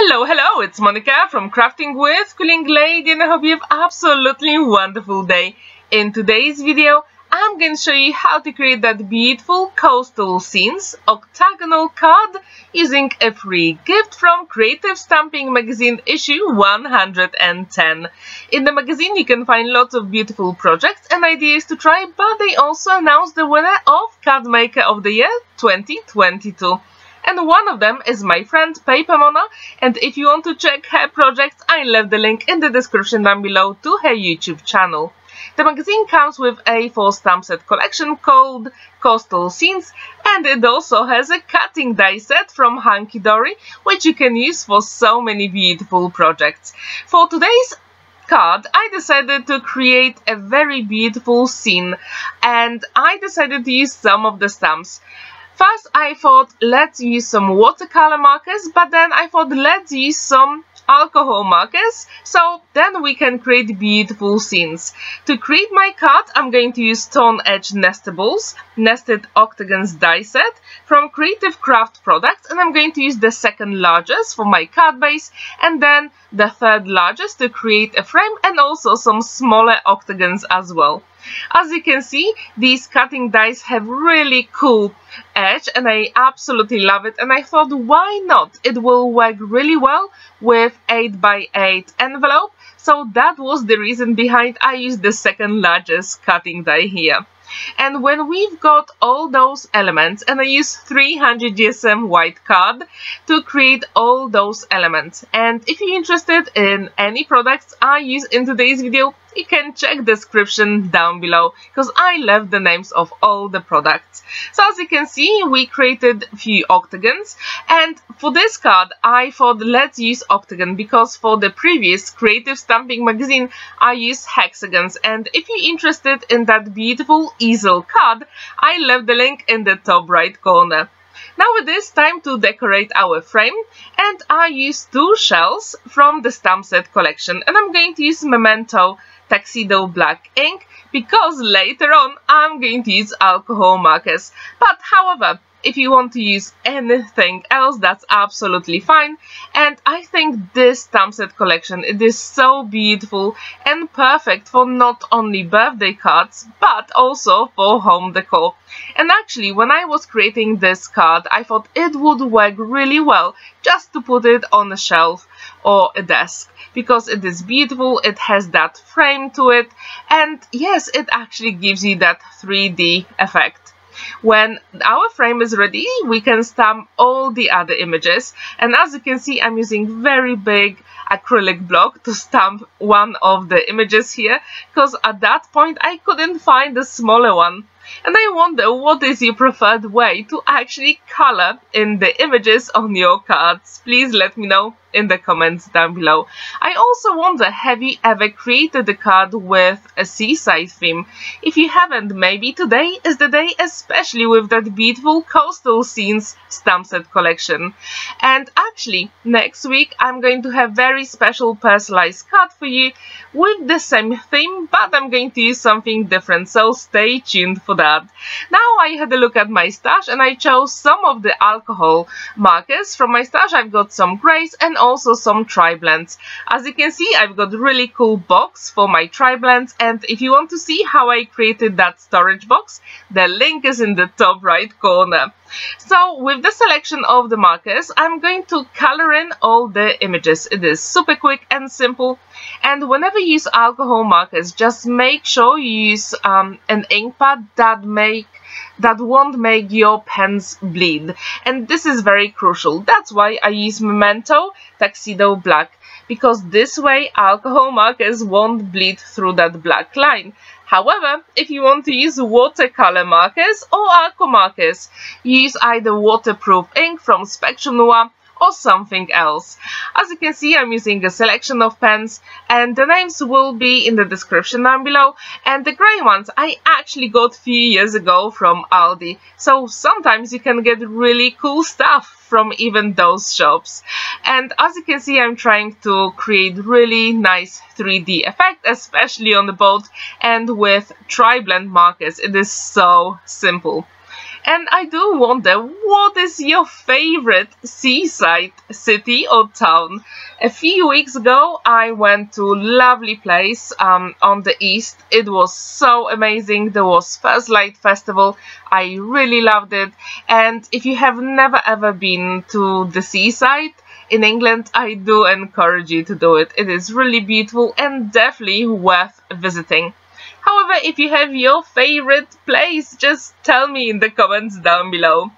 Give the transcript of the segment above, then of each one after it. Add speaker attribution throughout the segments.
Speaker 1: Hello, it's Monika from Crafting with Quilling Lady, and I hope you have absolutely wonderful day. In today's video, I'm going to show you how to create that beautiful coastal scenes octagonal card using a free gift from Creative Stamping Magazine issue 110. In the magazine you can find lots of beautiful projects and ideas to try, but they also announced the winner of Cardmaker of the Year 2022. And one of them is my friend PaperMona, and if you want to check her projects, I left the link in the description down below to her YouTube channel. The magazine comes with a 4 stamp set collection called Coastal Scenes, and it also has a cutting die set from Hunky Dory, which you can use for so many beautiful projects. For today's card, I decided to create a very beautiful scene, and I decided to use some of the stamps. First, I thought let's use some watercolor markers, but then I thought let's use some alcohol markers, so then we can create beautiful scenes. To create my card, I'm going to use Edge Nestables nested Octagons die set from Creative Craft products, and I'm going to use the second largest for my card base, and then the third largest to create a frame, and also some smaller octagons as well. As you can see, these cutting dies have really cool edge and I absolutely love it, and I thought why not? It will work really well with 8x8 envelope, so that was the reason behind I used the second largest cutting die here. And when we've got all those elements, and I use 300 GSM white card to create all those elements, and if you're interested in any products I use in today's video, you can check the description down below because I left the names of all the products. So as you can see, we created a few octagons, and for this card I thought let's use octagon because for the previous Creative Stamping Magazine I used hexagons, and if you're interested in that beautiful easel card, I left the link in the top right corner. Now it is time to decorate our frame, and I used 2 shells from the stamp set collection, and I'm going to use Memento Tuxedo Black ink because later on I'm going to use alcohol markers. But however, if you want to use anything else, that's absolutely fine. And I think this stamp set collection, it is so beautiful and perfect for not only birthday cards but also for home decor. And actually, when I was creating this card, I thought it would work really well just to put it on a shelf or a desk because it is beautiful, it has that frame to it, and yes, it actually gives you that 3D effect. When our frame is ready, we can stamp all the other images, and as you can see, I'm using very big acrylic block to stamp one of the images here because at that point I couldn't find the smaller one. And I wonder what is your preferred way to actually color in the images on your cards. Please let me know in the comments down below. I also wonder, have you ever created a card with a seaside theme? If you haven't, maybe today is the day, especially with that beautiful coastal scenes stamp set collection. And actually, next week I'm going to have very special personalized card for you with the same theme, but I'm going to use something different, so stay tuned for that. Now I had a look at my stash and I chose some of the alcohol markers. From my stash I've got some grays and also some tri-blends. As you can see, I've got a really cool box for my tri-blends, and if you want to see how I created that storage box, the link is in the top right corner. So with the selection of the markers, I'm going to color in all the images. It is super quick and simple, and whenever you use alcohol markers, just make sure you use an ink pad that won't make your pens bleed, and this is very crucial. That's why I use Memento Tuxedo Black, because this way alcohol markers won't bleed through that black line. However, if you want to use watercolor markers or aqua markers, use either waterproof ink from Spectrum Noir or something else. As you can see, I'm using a selection of pens, and the names will be in the description down below, and the grey ones I actually got a few years ago from Aldi, so sometimes you can get really cool stuff from even those shops. And as you can see, I'm trying to create really nice 3D effect, especially on the boat, and with tri-blend markers it is so simple. And I do wonder, what is your favorite seaside city or town? A few weeks ago I went to a lovely place on the east. It was so amazing. There was First Light Festival. I really loved it. And if you have never ever been to the seaside in England, I do encourage you to do it. It is really beautiful and definitely worth visiting. However, if you have your favorite place, just tell me in the comments down below.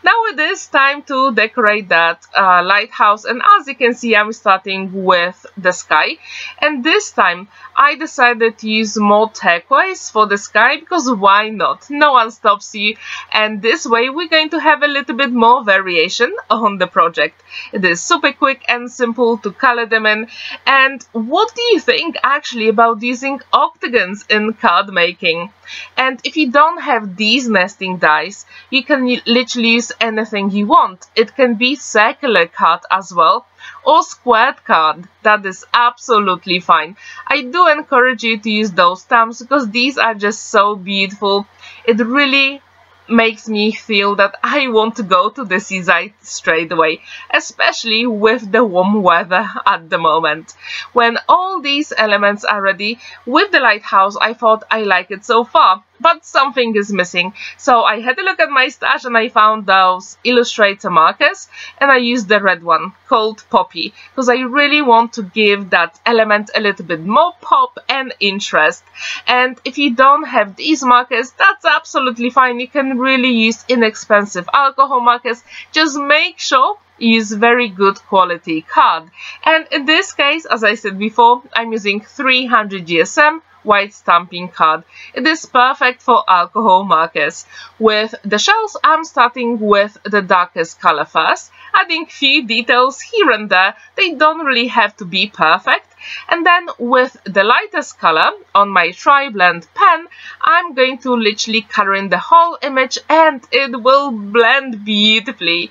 Speaker 1: Now it is time to decorate that lighthouse, and as you can see, I'm starting with the sky. And this time I decided to use more turquoise for the sky, because why not? No one stops you, and this way we're going to have a little bit more variation on the project. It is super quick and simple to color them in. And what do you think actually about using octagons in card making? And if you don't have these nesting dies, you can literally use anything you want. It can be circular card as well, or squared card. That is absolutely fine. I do encourage you to use those stamps because these are just so beautiful. It really makes me feel that I want to go to the seaside straight away, especially with the warm weather at the moment. When all these elements are ready with the lighthouse, I thought I like it so far, but something is missing. So I had a look at my stash and I found those Illustrator markers, and I used the red one called Poppy because I really want to give that element a little bit more pop and interest. And if you don't have these markers, that's absolutely fine. You can really use inexpensive alcohol markers. Just make sure you use very good quality card. And in this case, as I said before, I'm using 300 GSM white stamping card. It is perfect for alcohol markers. With the shells, I'm starting with the darkest color first, adding few details here and there. They don't really have to be perfect. And then with the lightest color on my tri-blend pen, I'm going to literally color in the whole image, and it will blend beautifully.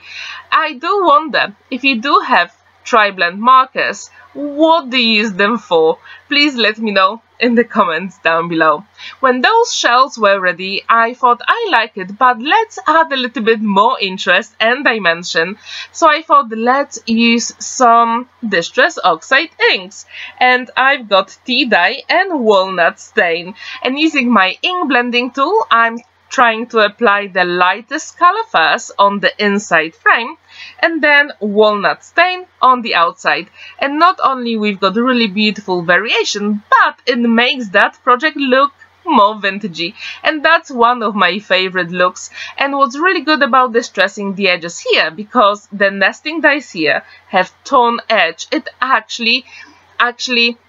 Speaker 1: I do wonder, if you do have tri-blend markers, what do you use them for? Please let me know in the comments down below. When those shells were ready, I thought I like it, but let's add a little bit more interest and dimension. So I thought, let's use some Distress Oxide inks, and I've got tea dye and walnut stain, and using my ink blending tool, I'm trying to apply the lightest color first on the inside frame, and then walnut stain on the outside. And not only we've got really beautiful variation, but it makes that project look more vintagey, and that's one of my favorite looks. And what's really good about distressing the edges here, because the nesting dies here have tone edge, it actually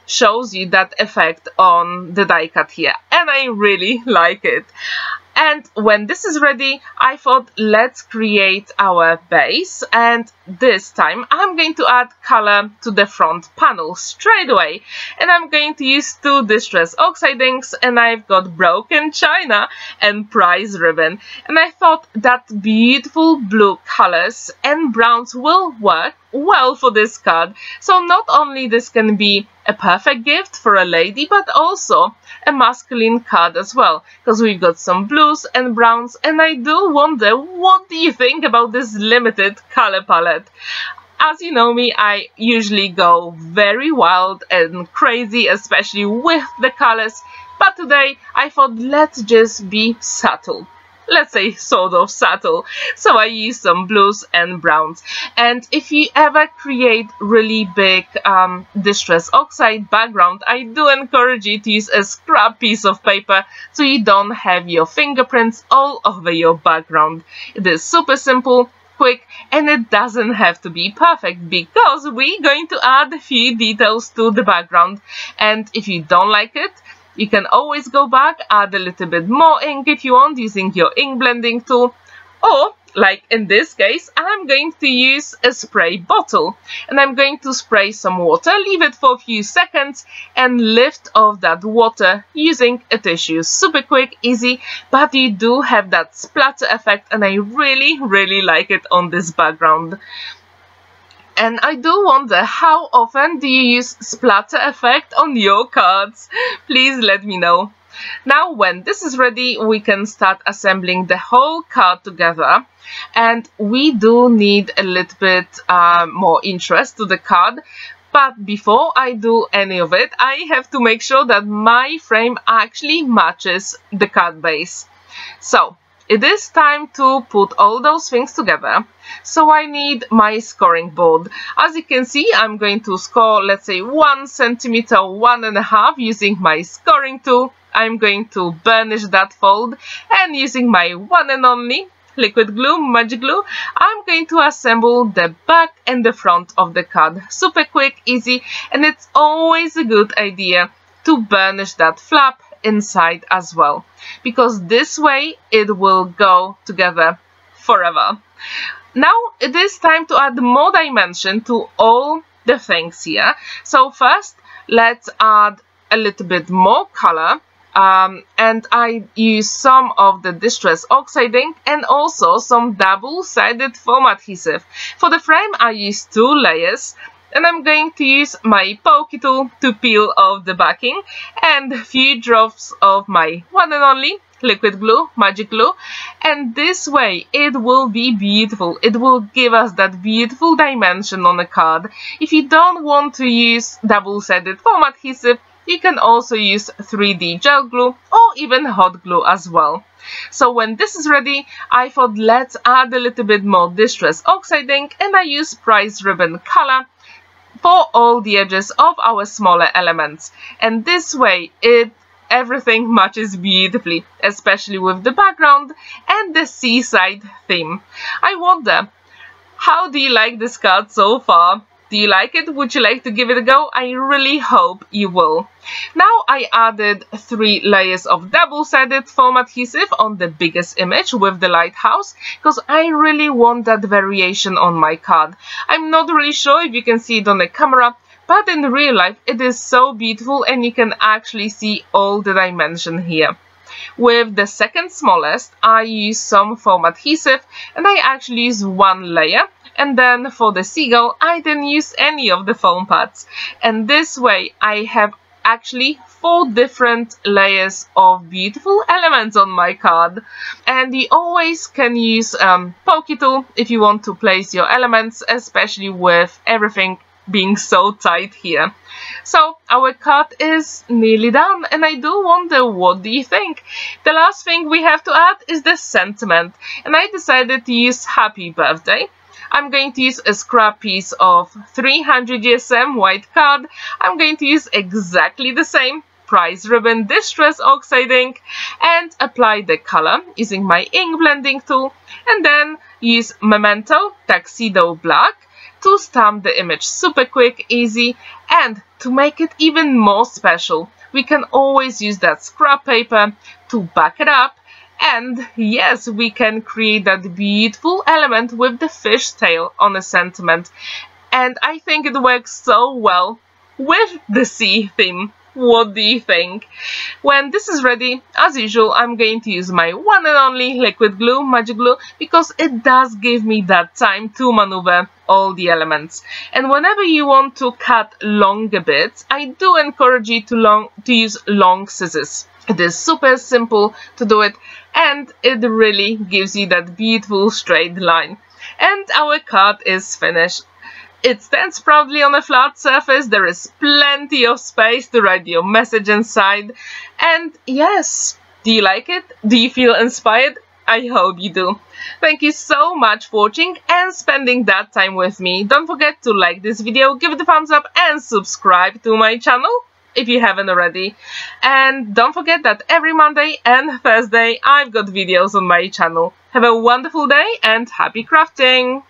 Speaker 1: shows you that effect on the die cut here, and I really like it. And when this is ready, I thought, let's create our base, and this time I'm going to add color to the front panel straight away. And I'm going to use two Distress Oxide inks, and I've got Broken China and Prize Ribbon. And I thought that beautiful blue colors and browns will work well for this card. So not only this can be a perfect gift for a lady, but also a masculine card as well, because we've got some blues and browns. And I do wonder, what do you think about this limited color palette? As you know me, I usually go very wild and crazy, especially with the colors, but today I thought, let's just be subtle. Let's say sort of subtle. So I use some blues and browns. And if you ever create really big Distress Oxide background, I do encourage you to use a scrap piece of paper so you don't have your fingerprints all over your background. It is super simple, quick, and it doesn't have to be perfect, because we're going to add a few details to the background. And if you don't like it, you can always go back, add a little bit more ink if you want, using your ink blending tool. Or, like in this case, I'm going to use a spray bottle, and I'm going to spray some water, leave it for a few seconds, and lift off that water using a tissue. Super quick, easy, but you do have that splatter effect, and I really like it on this background. And I do wonder, how often do you use splatter effect on your cards? Please let me know. Now when this is ready, we can start assembling the whole card together, and we do need a little bit more interest to the card. But before I do any of it, I have to make sure that my frame actually matches the card base. So it is time to put all those things together. So I need my scoring board. As you can see, I'm going to score, let's say 1 centimeter, 1.5 using my scoring tool. I'm going to burnish that fold, and using my one and only liquid glue, magic glue, I'm going to assemble the back and the front of the card. Super quick, easy, and it's always a good idea to burnish that flap inside as well, because this way it will go together forever. Now it is time to add more dimension to all the things here. So first, let's add a little bit more color. And I use some of the Distress Oxide ink and also some double-sided foam adhesive. For the frame, I use 2 layers, and I'm going to use my pokey tool to peel off the backing and a few drops of my one and only liquid glue, magic glue, and this way it will be beautiful. It will give us that beautiful dimension on the card. If you don't want to use double-sided foam adhesive, you can also use 3D gel glue or even hot glue as well. So when this is ready, I thought let's add a little bit more Distress Oxide ink, and I use Price Ribbon color for all the edges of our smaller elements. And this way everything matches beautifully, especially with the background and the seaside theme. I wonder, how do you like this card so far? Do you like it? Would you like to give it a go? I really hope you will. Now I added 3 layers of double-sided foam adhesive on the biggest image with the Lighthouse, because I really want that variation on my card. I'm not really sure if you can see it on the camera, but in real life it is so beautiful, and you can actually see all the dimension here. With the second smallest, I use some foam adhesive, and I actually use 1 layer. And then for the seagull, I didn't use any of the foam pads. And this way I have actually 4 different layers of beautiful elements on my card. And you always can use pokey tool if you want to place your elements, especially with everything being so tight here. So our card is nearly done, and I do wonder, what do you think? The last thing we have to add is the sentiment, and I decided to use Happy Birthday. I'm going to use a scrap piece of 300 GSM white card. I'm going to use exactly the same Price Ribbon Distress Oxide ink and apply the color using my ink blending tool, and then use Memento Tuxedo Black to stamp the image. Super quick, easy, and to make it even more special, we can always use that scrap paper to back it up. And yes, we can create that beautiful element with the fish tail on the sentiment. And I think it works so well with the sea theme. What do you think? When this is ready, as usual, I'm going to use my one and only liquid glue, magic glue, because it does give me that time to maneuver all the elements. And whenever you want to cut longer bits, I do encourage you to use long scissors. It is super simple to do it, and it really gives you that beautiful straight line. And our card is finished. It stands proudly on a flat surface. There is plenty of space to write your message inside. And yes, do you like it? Do you feel inspired? I hope you do. Thank you so much for watching and spending that time with me. Don't forget to like this video, give it a thumbs up, and subscribe to my channel if you haven't already. And don't forget that every Monday and Thursday I've got videos on my channel. Have a wonderful day and happy crafting!